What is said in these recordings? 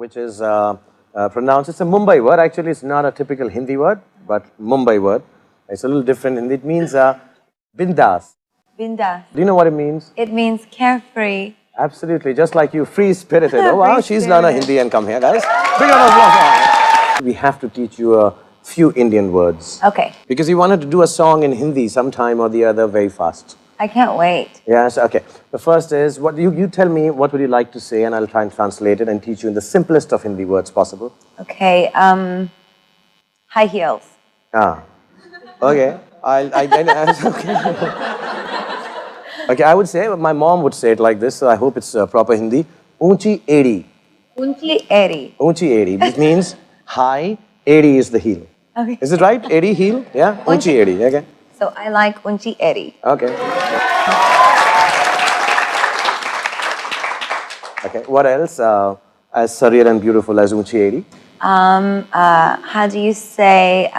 which is pronounced, it's a Mumbai word. Actually, it's not a typical Hindi word, but Mumbai word. It's a little different, and it means bindas. Bindas. Do you know what it means? It means carefree. Absolutely, just like you, free-spirited. Oh wow, she's learned a Hindi and come here, guys. Big round of applause. We have to teach you a few Indian words. Okay. Because we wanted to do a song in Hindi sometime or the other very fast. I can't wait. Yes, okay. The first is, what you tell me what would you like to say, and I'll try and translate it and teach you in the simplest of Hindi words possible. Okay, high heels. Ah, okay. Okay. Okay, I would say, my mom would say it like this, so I hope it's proper Hindi. Unchi edi. Unchi edi. Unchi edi, which means high, edi is the heel. Okay. Is it right? Edi, heel? Yeah? Unchi edi, okay. So I like unchi edi. Okay. Okay, what else? As surreal and beautiful as unchi edi? How do you say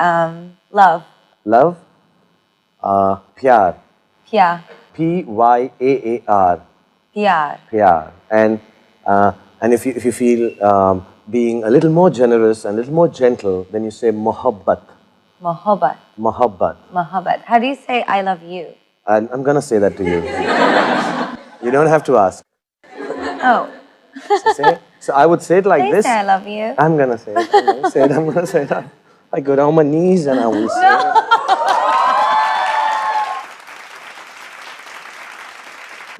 love? Love? Pyar. Pyar. P-Y-A-A-R. Pyar. Pyar. And if you feel being a little more generous and a little more gentle, then you say mohabbat. Mohabbat. Mohabbat. Mohabbat. How do you say I love you? I'm going to say that to you. You don't have to ask. Oh. So I would say it like this. Say I love you. I'm going to say it. I'm going to say it. I go down on my knees and I will say it.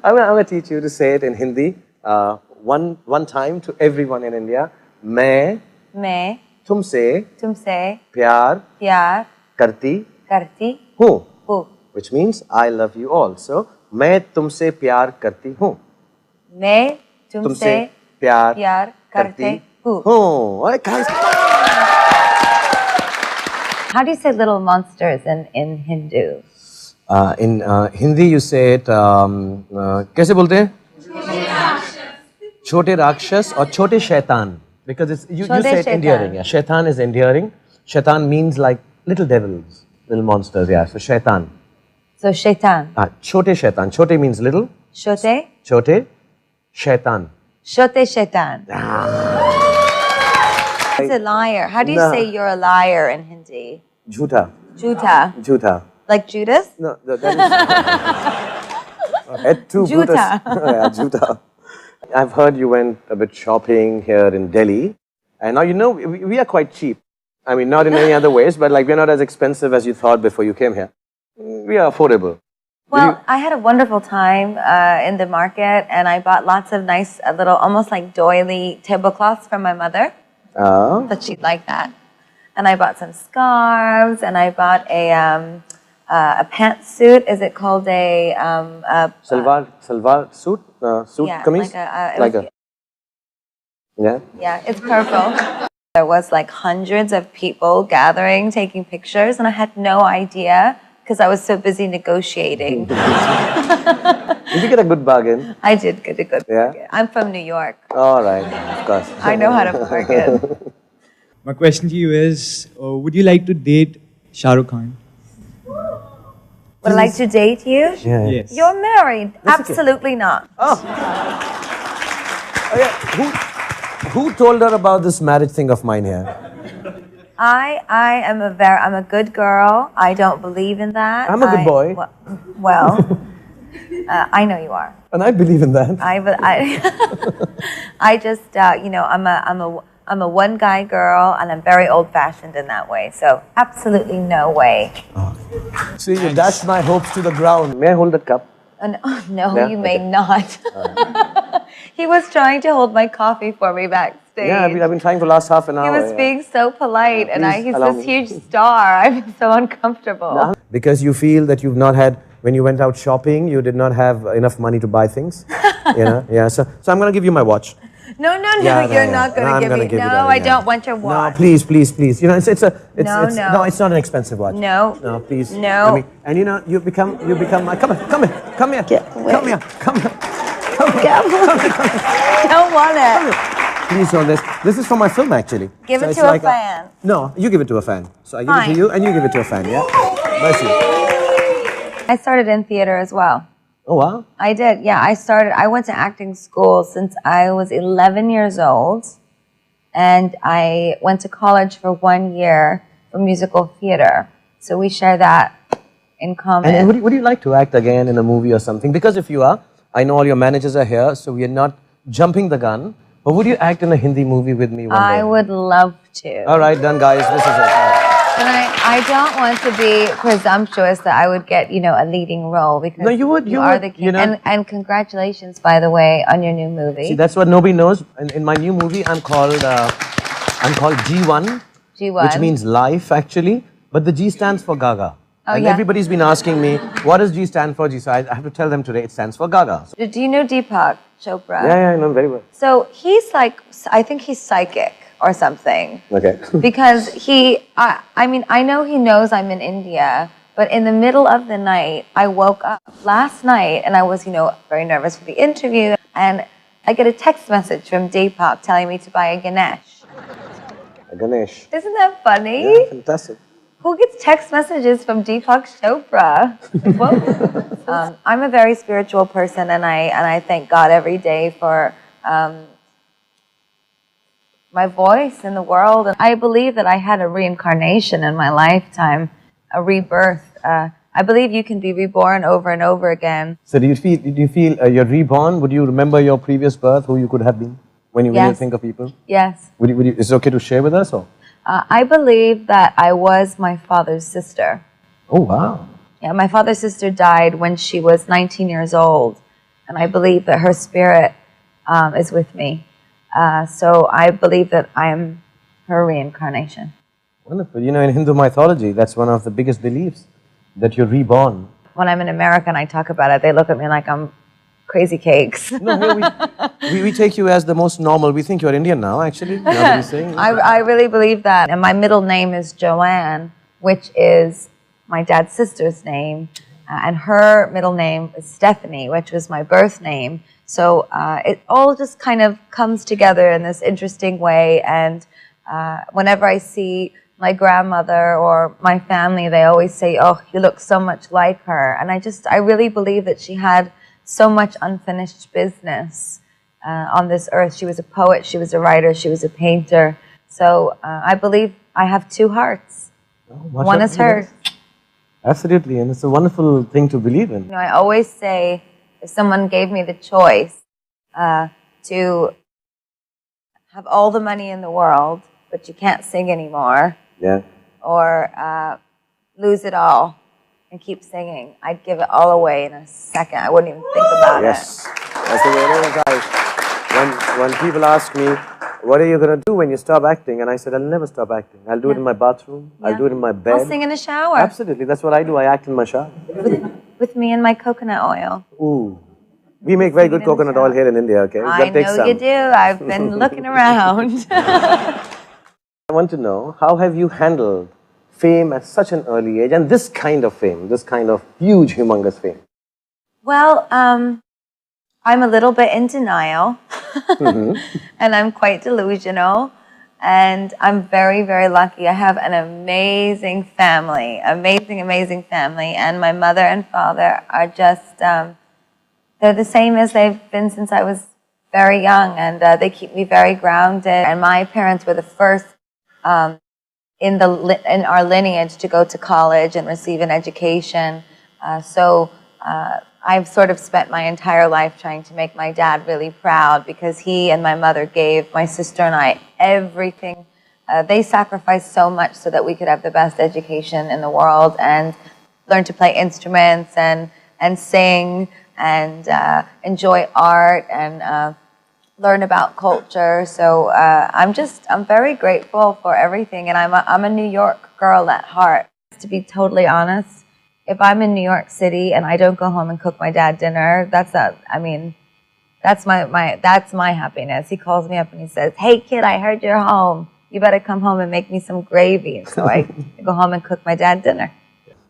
I'm going to teach you to say it in Hindi one time to everyone in India. मैं तुमसे प्यार करती हूँ. Which means I love you all. So मैं तुमसे प्यार करती हूँ. मैं तुमसे प्यार करती हूँ. Alright, guys. How do you say little monsters in Hindu? In Hindi you say it, कैसे बोलते हैं? छोटे राक्षस और छोटे शैतान. Because it's, you say it endearing. Yeah. Shaitan is endearing. Shaitan means like little devils, little monsters. Yeah, so shaitan. So shaitan. Chote shaitan. Chote means little. Chote? Chote. Shaitan. Chote shaitan. It's a liar. How do you say you're a liar in Hindi? Jhoota. Jhoota. Jhoota. Like Judas? No, that is... Jhoota. Yeah, Jhoota. I've heard you went a bit shopping here in Delhi. And now, you know, we are quite cheap. I mean, not in any other ways, but like we're not as expensive as you thought before you came here. We are affordable. Well, I had a wonderful time in the market, and I bought lots of nice little, almost like doily tablecloths from my mother. Oh. That she'd like that. And I bought some scarves, and I bought a pantsuit. Is it called a salwar suit? Suit yeah, kameez? Yeah, it's purple. There was like hundreds of people gathering, taking pictures, and I had no idea because I was so busy negotiating. Did you get a good bargain? I did get a good bargain. I'm from New York. All right, of course. I know how to bargain. My question to you is, would you like to date Shah Rukh Khan? Would I like to date you? Yeah. Yes. You're married. Absolutely not. Oh. Okay. Who told her about this marriage thing of mine here? I'm a good girl. I don't believe in that. I'm a good boy. Well, I know you are. And I believe in that. I just, you know, I'm a one guy girl, and I'm very old fashioned in that way. So absolutely no way. Oh. See, you dashed my hopes to the ground. May I hold that cup? No, yeah? You may not. He was trying to hold my coffee for me backstage. Yeah, I've been trying for the last half an hour. He was being so polite, and he's this huge me. Star. I'm so uncomfortable. No. Because you feel that you've not had, when you went out shopping, you did not have enough money to buy things. You know? Yeah, so I'm going to give you my watch. No, you're not going to give me. No, I don't want your watch. No, please. You know, it's not an expensive watch. No, please. No. And you know, you become my. Come here. Don't want it. Please hold this. This is for my film, actually. Give it to a fan. No, you give it to a fan. So I give it to you, and you give it to a fan. Yeah. Bless you. I started in theater as well. Oh, wow. I did, yeah. I went to acting school since I was 11 years old. and I went to college for 1 year for musical theater. So we share that in common. And would you like to act again in a movie or something? Because if you are, I know all your managers are here, so we are not jumping the gun. But would you act in a Hindi movie with me one day? I would love to. All right, done, guys. This is it. And I don't want to be presumptuous that I would get, you know, a leading role, because No, you would. You are would, the king. you know. And congratulations, by the way, on your new movie. See, that's what nobody knows. In my new movie, I'm called G1, G1. which means life, actually. But the G stands for Gaga. Oh, and yeah. everybody's been asking me, what does G stand for, G? So I have to tell them today, it stands for Gaga. So, Do you know Deepak Chopra? yeah, I know him very well. So he's like, I think he's psychic or something. Okay. Because I mean, I know he knows I'm in India, but in the middle of the night, I woke up last night and I was, you know, very nervous for the interview. And I get a text message from Deepak telling me to buy a Ganesh. Ganesh. Isn't that funny? Yeah, fantastic. Who gets text messages from Deepak Chopra? Whoa. I'm a very spiritual person, and I thank God every day for my voice in the world. And I believe that I had a reincarnation in my lifetime, a rebirth. I believe you can be reborn over and over again. So do you feel you're reborn? Would you remember your previous birth, who you could have been, when you think of people? Yes. Is it okay to share with us? Or? I believe that I was my father's sister. Oh, wow. Yeah, my father's sister died when she was 19 years old, and I believe that her spirit is with me. So I believe that I am her reincarnation. Wonderful. You know, in Hindu mythology, that's one of the biggest beliefs, that you're reborn. When I'm in America and I talk about it, they look at me like I'm crazy cakes. No, we take you as the most normal. We think you're Indian now, actually. Nobody's saying. I really believe that. And my middle name is Joanne, which is my dad's sister's name. And her middle name is Stephanie, which was my birth name. So it all just kind of comes together in this interesting way. And whenever I see my grandmother or my family, they always say, oh, you look so much like her. And I really believe that she had so much unfinished business on this earth. She was a poet, she was a writer, she was a painter. So I believe I have two hearts. One is hers. Absolutely, and it's a wonderful thing to believe in. You know, I always say, if someone gave me the choice to have all the money in the world, but you can't sing anymore, yeah, or lose it all and keep singing, I'd give it all away in a second. I wouldn't even think about it. Yes, that's the way it is, guys. When people ask me, what are you going to do when you stop acting? And I said, I'll never stop acting. I'll do it in my bathroom. Yeah. I'll do it in my bed. I'll sing in the shower. Absolutely, that's what I do. I act in my shower. With me and my coconut oil. Ooh. We make very good coconut oil here in India, okay? I know you do. I've been looking around. I want to know, how have you handled fame at such an early age, and this kind of fame, this kind of huge, humongous fame? Well, I'm a little bit in denial, and I'm quite delusional, and I'm very, very lucky. I have an amazing family, amazing family, and my mother and father are just, they're the same as they've been since I was very young, and they keep me very grounded. And my parents were the first in our lineage to go to college and receive an education. So I've sort of spent my entire life trying to make my dad really proud, because he and my mother gave my sister and I everything. They sacrificed so much so that we could have the best education in the world and learn to play instruments and sing and enjoy art and learn about culture. So I'm very grateful for everything, and I'm a New York girl at heart. To be totally honest, if I'm in New York City and I don't go home and cook my dad dinner, that's my happiness. He calls me up and he says, "Hey kid, I heard you're home. You better come home and make me some gravy." And so I go home and cook my dad dinner.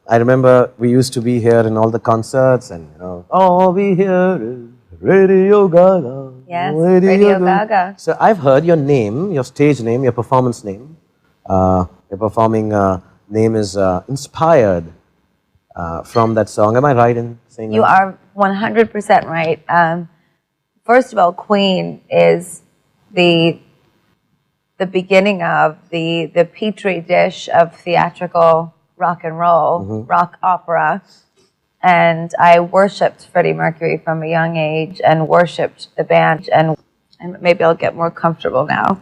I remember we used to be here in all the concerts, and you know, all we hear is Radio Gaga. Yes, Radio Gaga. So I've heard your name, your stage name, your performance name. Your performing name is inspired from that song. Am I right in saying You that? are 100% right. First of all, Queen is the the beginning of the petri dish of theatrical rock and roll, rock opera. And I worshipped Freddie Mercury from a young age and worshipped the band. And maybe I'll get more comfortable now.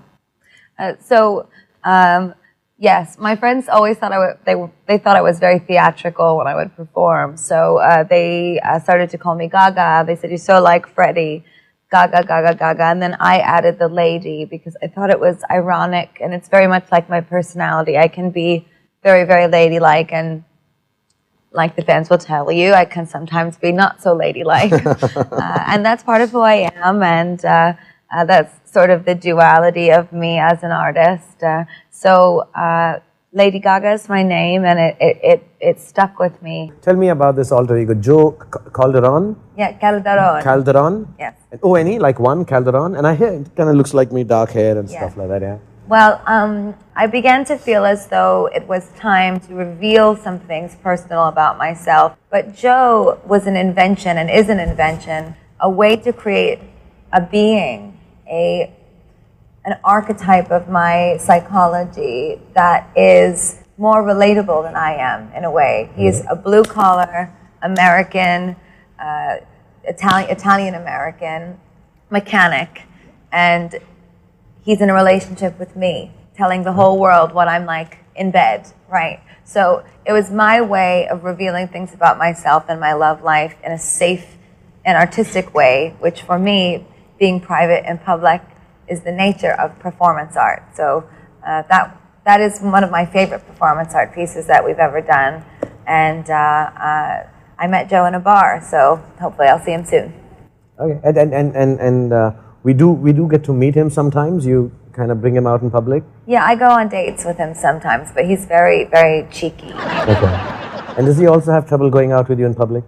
Yes, my friends always thought they thought I was very theatrical when I would perform. So they started to call me Gaga. They said, "You're so like Freddie, Gaga, Gaga, Gaga." And then I added the lady because I thought it was ironic, and it's very much like my personality. I can be very, very ladylike, and like the fans will tell you, I can sometimes be not so ladylike. And that's part of who I am, and that's sort of the duality of me as an artist. Lady Gaga is my name, and it stuck with me. Tell me about this alter ego, Joe Calderon? Yeah, Calderon. Calderon? Yes. O-N-E, like one, Calderon. And I hear it kind of looks like me, dark hair and stuff like that, yeah. Well, I began to feel as though it was time to reveal some things personal about myself. But Joe was an invention and is an invention, a way to create a being, an archetype of my psychology that is more relatable than I am, in a way. He's a blue-collar American, Italian-American mechanic, and he's in a relationship with me, telling the whole world what I'm like in bed, right? So it was my way of revealing things about myself and my love life in a safe and artistic way, which for me, being private and public, is the nature of performance art. So that is one of my favorite performance art pieces that we've ever done. And I met Joe in a bar, so hopefully I'll see him soon. Okay, and we do get to meet him sometimes. You kind of bring him out in public? Yeah, I go on dates with him sometimes, but he's very, very cheeky. Okay. And does he also have trouble going out with you in public?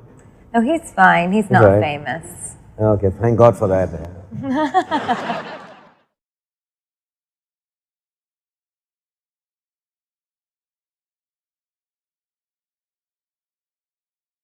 No, he's fine. He's not famous. Okay, thank God for that.